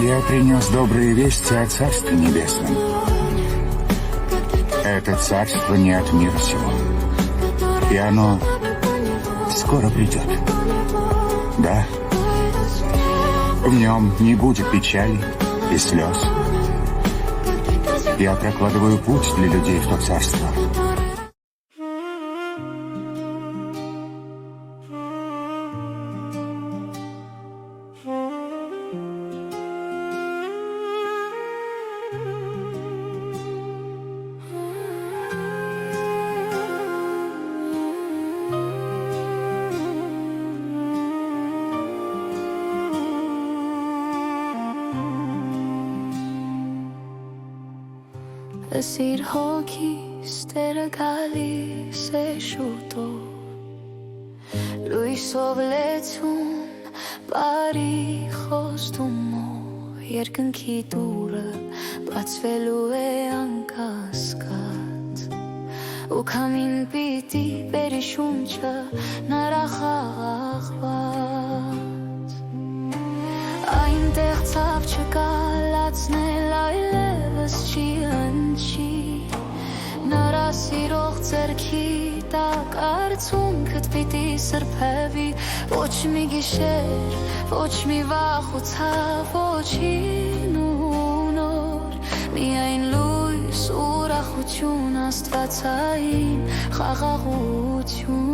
Я принес добрые вести о Царстве Небесном. Это царство не от мира сего, и оно скоро придет. Да, в нем не будет печали и слез. Я прокладываю путь для людей в то царство. Սիր հոգիս տերը գալիս է շուտով լույսով լեցուն բարի խոստումով երկնքի դուրը բացվելու է անկասկած ու քամին պիտի բերի շունչը նրա խաղաղված այնտեղ ցավ չկա լացնել այլևս չի Նրա սիրող ձեռքի տակ արցունքդ պիտի սրբևի Ոչ մի գիշեր, ոչ մի վախ ու ցավ, ոչին ու նոր Միայն լույս, ուրախություն, աստվածային խաղաղություն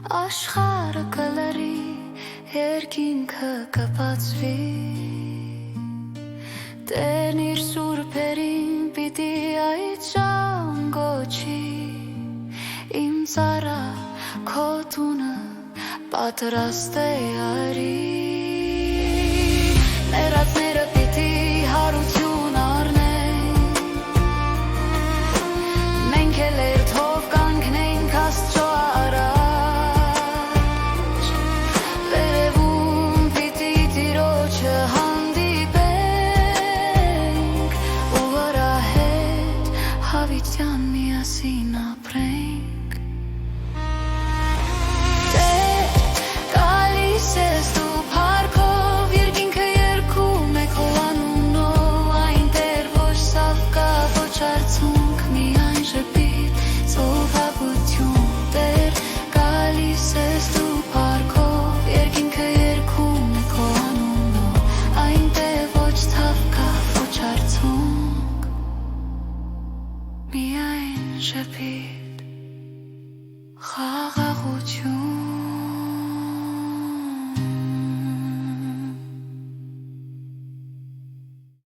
Աշխարհը կլրի, երկինքը կբացվի Տերն իր սուրբերին պիտի այցան գոչի Իմ ծառա քո տունը պատրաստ է արի